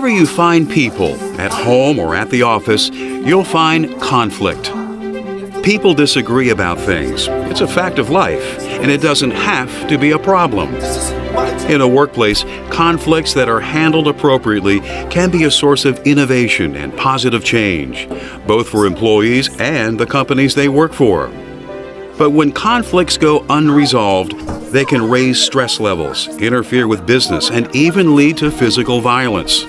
Wherever you find people, at home or at the office, you'll find conflict. People disagree about things. It's a fact of life, and it doesn't have to be a problem. In a workplace, conflicts that are handled appropriately can be a source of innovation and positive change, both for employees and the companies they work for. But when conflicts go unresolved, they can raise stress levels, interfere with business, and even lead to physical violence.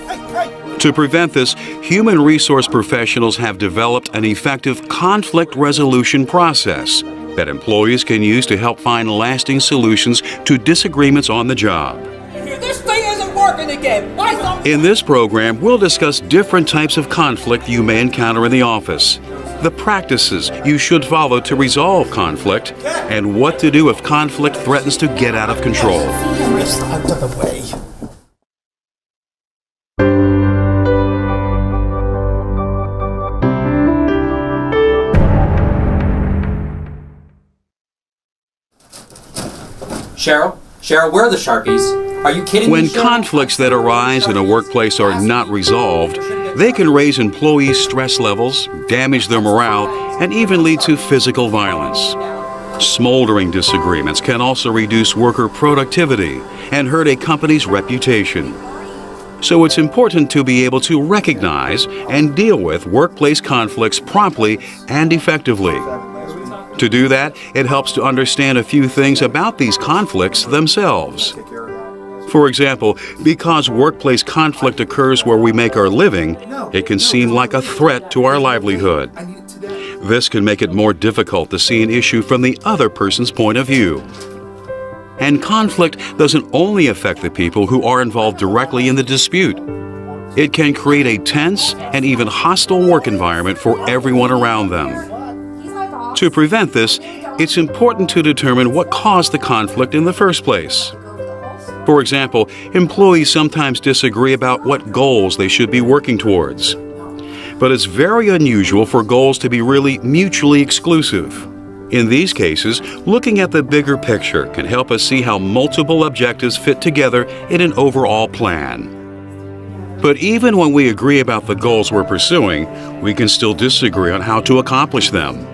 To prevent this, human resource professionals have developed an effective conflict resolution process that employees can use to help find lasting solutions to disagreements on the job. This thing isn't working again. In this program, we'll discuss different types of conflict you may encounter in the office, the practices you should follow to resolve conflict, and what to do if conflict threatens to get out of control. Out of the way. Cheryl, where are the Sharpies? Are you kidding me? When conflicts that arise in a workplace are not resolved, they can raise employees' stress levels, damage their morale, and even lead to physical violence. Smoldering disagreements can also reduce worker productivity and hurt a company's reputation. So it's important to be able to recognize and deal with workplace conflicts promptly and effectively. To do that, it helps to understand a few things about these conflicts themselves. For example, because workplace conflict occurs where we make our living, it can seem like a threat to our livelihood. This can make it more difficult to see an issue from the other person's point of view. And conflict doesn't only affect the people who are involved directly in the dispute. It can create a tense and even hostile work environment for everyone around them. To prevent this, it's important to determine what caused the conflict in the first place. For example, employees sometimes disagree about what goals they should be working towards. But it's very unusual for goals to be really mutually exclusive. In these cases, looking at the bigger picture can help us see how multiple objectives fit together in an overall plan. But even when we agree about the goals we're pursuing, we can still disagree on how to accomplish them.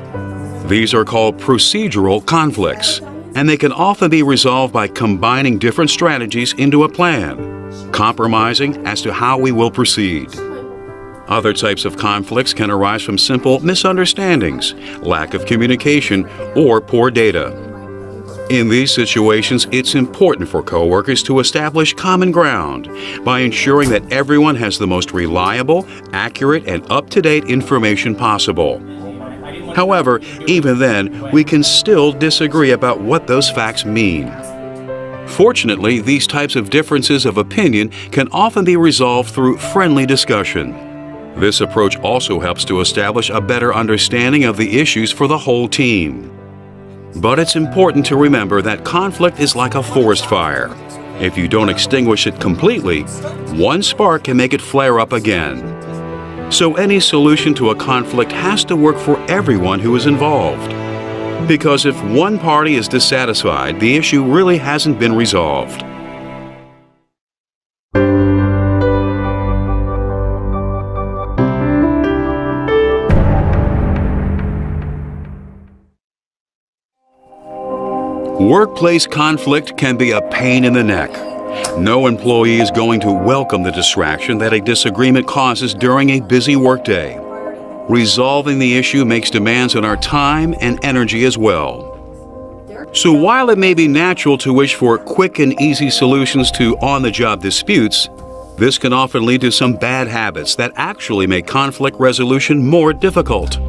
These are called procedural conflicts, and they can often be resolved by combining different strategies into a plan, compromising as to how we will proceed. Other types of conflicts can arise from simple misunderstandings, lack of communication, or poor data. In these situations, it's important for coworkers to establish common ground by ensuring that everyone has the most reliable, accurate, and up-to-date information possible. However, even then, we can still disagree about what those facts mean. Fortunately, these types of differences of opinion can often be resolved through friendly discussion. This approach also helps to establish a better understanding of the issues for the whole team. But it's important to remember that conflict is like a forest fire. If you don't extinguish it completely, one spark can make it flare up again. So any solution to a conflict has to work for everyone who is involved. Because if one party is dissatisfied, the issue really hasn't been resolved. Workplace conflict can be a pain in the neck. No employee is going to welcome the distraction that a disagreement causes during a busy workday. Resolving the issue makes demands on our time and energy as well. So while it may be natural to wish for quick and easy solutions to on-the-job disputes, this can often lead to some bad habits that actually make conflict resolution more difficult.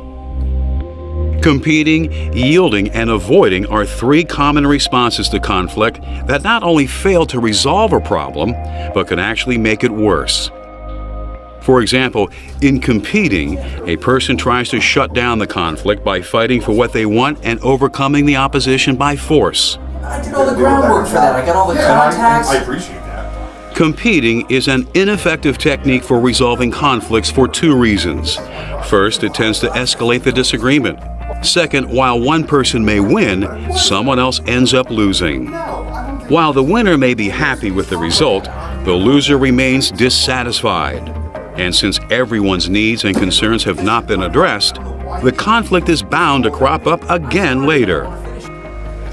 Competing, yielding, and avoiding are three common responses to conflict that not only fail to resolve a problem, but can actually make it worse. For example, in competing, a person tries to shut down the conflict by fighting for what they want and overcoming the opposition by force. I did all the groundwork for that. I got all the contacts. I appreciate that. Competing is an ineffective technique for resolving conflicts for two reasons. First, it tends to escalate the disagreement. Second, while one person may win, someone else ends up losing. While the winner may be happy with the result, the loser remains dissatisfied. And since everyone's needs and concerns have not been addressed, the conflict is bound to crop up again later.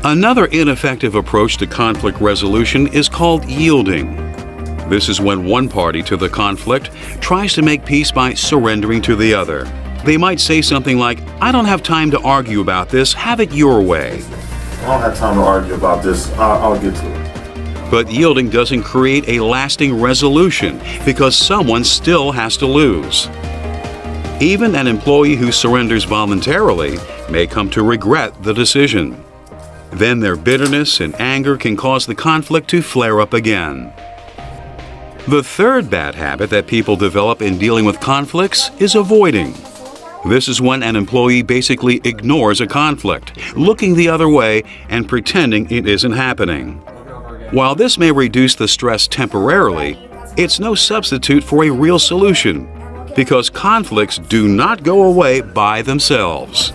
Another ineffective approach to conflict resolution is called yielding. This is when one party to the conflict tries to make peace by surrendering to the other. They might say something like, "I don't have time to argue about this, have it your way." I don't have time to argue about this, I'll get to it. But yielding doesn't create a lasting resolution because someone still has to lose. Even an employee who surrenders voluntarily may come to regret the decision. Then their bitterness and anger can cause the conflict to flare up again. The third bad habit that people develop in dealing with conflicts is avoiding. This is when an employee basically ignores a conflict, looking the other way and pretending it isn't happening. While this may reduce the stress temporarily, it's no substitute for a real solution, because conflicts do not go away by themselves.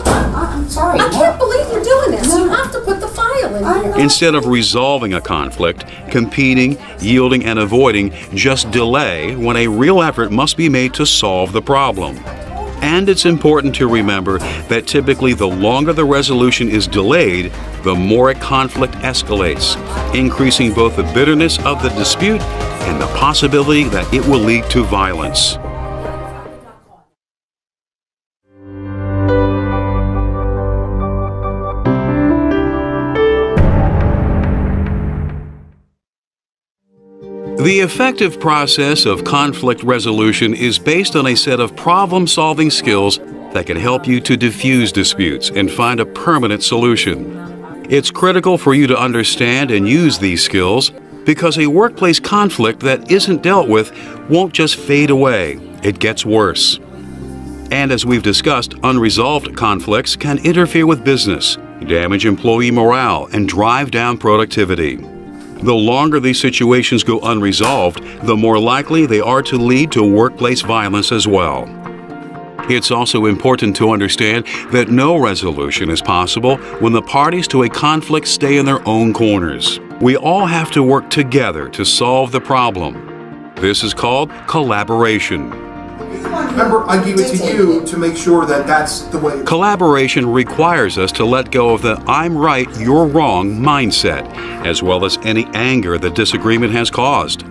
I'm sorry. I can't believe you're doing this. You have to put the file in here. Instead of resolving a conflict, competing, yielding, and avoiding just delay when a real effort must be made to solve the problem. And it's important to remember that typically the longer the resolution is delayed, the more a conflict escalates, increasing both the bitterness of the dispute and the possibility that it will lead to violence. The effective process of conflict resolution is based on a set of problem-solving skills that can help you to diffuse disputes and find a permanent solution. It's critical for you to understand and use these skills because a workplace conflict that isn't dealt with won't just fade away, it gets worse. And as we've discussed, unresolved conflicts can interfere with business, damage employee morale, and drive down productivity. The longer these situations go unresolved, the more likely they are to lead to workplace violence as well. It's also important to understand that no resolution is possible when the parties to a conflict stay in their own corners. We all have to work together to solve the problem. This is called collaboration. Remember, I gave it to you to make sure that that's the way. Collaboration requires us to let go of the "I'm right, you're wrong" mindset, as well as any anger the disagreement has caused.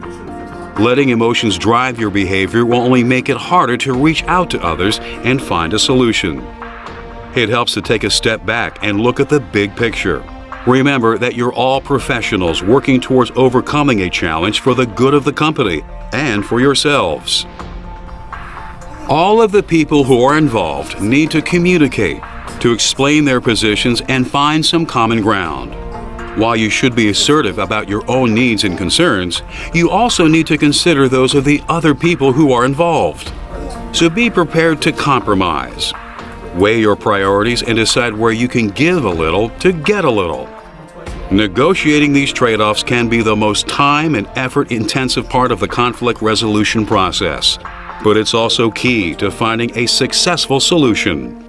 Letting emotions drive your behavior will only make it harder to reach out to others and find a solution. It helps to take a step back and look at the big picture. Remember that you're all professionals working towards overcoming a challenge for the good of the company and for yourselves. All of the people who are involved need to communicate, to explain their positions and find some common ground. While you should be assertive about your own needs and concerns, you also need to consider those of the other people who are involved. So be prepared to compromise. Weigh your priorities and decide where you can give a little to get a little. Negotiating these trade-offs can be the most time and effort-intensive part of the conflict resolution process. But it's also key to finding a successful solution.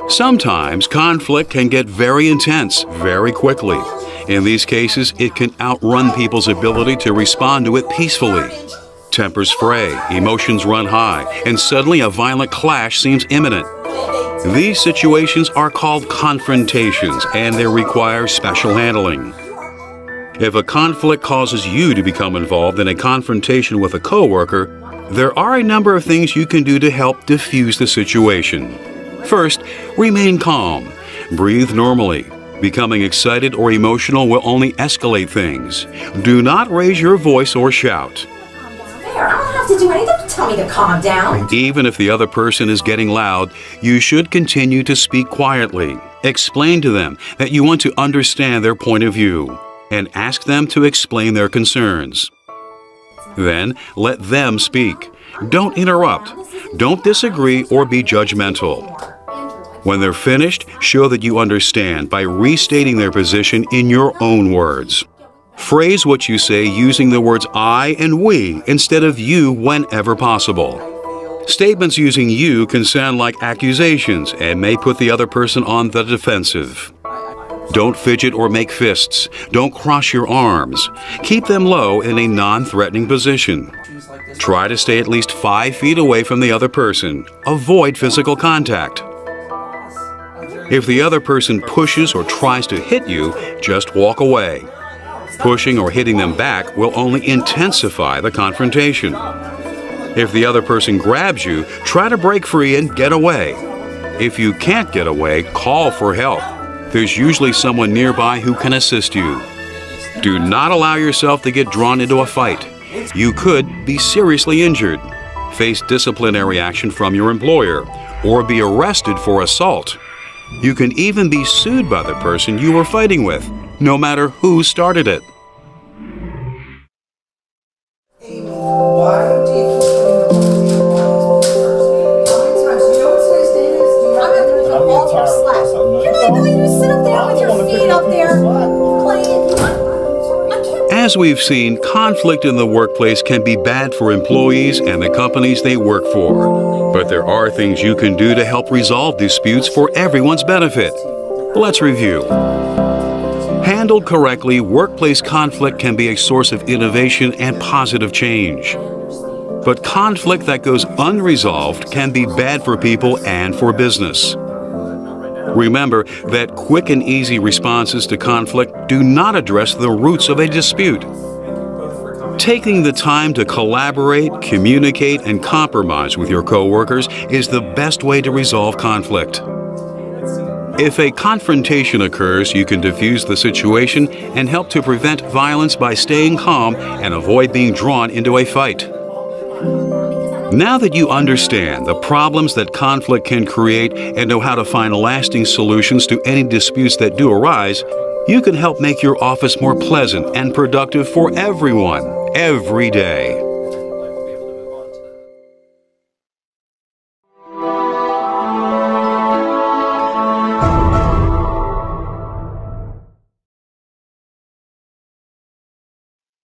Sometimes conflict can get very intense very quickly. In these cases, it can outrun people's ability to respond to it peacefully. Tempers fray, emotions run high, and suddenly a violent clash seems imminent. These situations are called confrontations, and they require special handling. If a conflict causes you to become involved in a confrontation with a coworker, there are a number of things you can do to help diffuse the situation. First, remain calm. Breathe normally. Becoming excited or emotional will only escalate things. Do not raise your voice or shout. There, I don't have to do anything to tell me to calm down. Even if the other person is getting loud, you should continue to speak quietly. Explain to them that you want to understand their point of view, and ask them to explain their concerns. Then, let them speak. Don't interrupt. Don't disagree or be judgmental. When they're finished, show that you understand by restating their position in your own words. Phrase what you say using the words "I" and "we" instead of "you" whenever possible. Statements using you can sound like accusations and may put the other person on the defensive. Don't fidget or make fists. Don't cross your arms. Keep them low in a non-threatening position. Try to stay at least 5 feet away from the other person. Avoid physical contact. If the other person pushes or tries to hit you, just walk away. Pushing or hitting them back will only intensify the confrontation. If the other person grabs you, try to break free and get away. If you can't get away, call for help. There's usually someone nearby who can assist you. Do not allow yourself to get drawn into a fight. You could be seriously injured, face disciplinary action from your employer, or be arrested for assault. You can even be sued by the person you were fighting with, no matter who started it. As we've seen, conflict in the workplace can be bad for employees and the companies they work for. But there are things you can do to help resolve disputes for everyone's benefit. Let's review. Handled correctly, workplace conflict can be a source of innovation and positive change. But conflict that goes unresolved can be bad for people and for business. Remember that quick and easy responses to conflict do not address the roots of a dispute. Taking the time to collaborate, communicate, and compromise with your coworkers is the best way to resolve conflict. If a confrontation occurs, you can diffuse the situation and help to prevent violence by staying calm and avoid being drawn into a fight. Now that you understand the problems that conflict can create and know how to find lasting solutions to any disputes that do arise, you can help make your office more pleasant and productive for everyone, every day.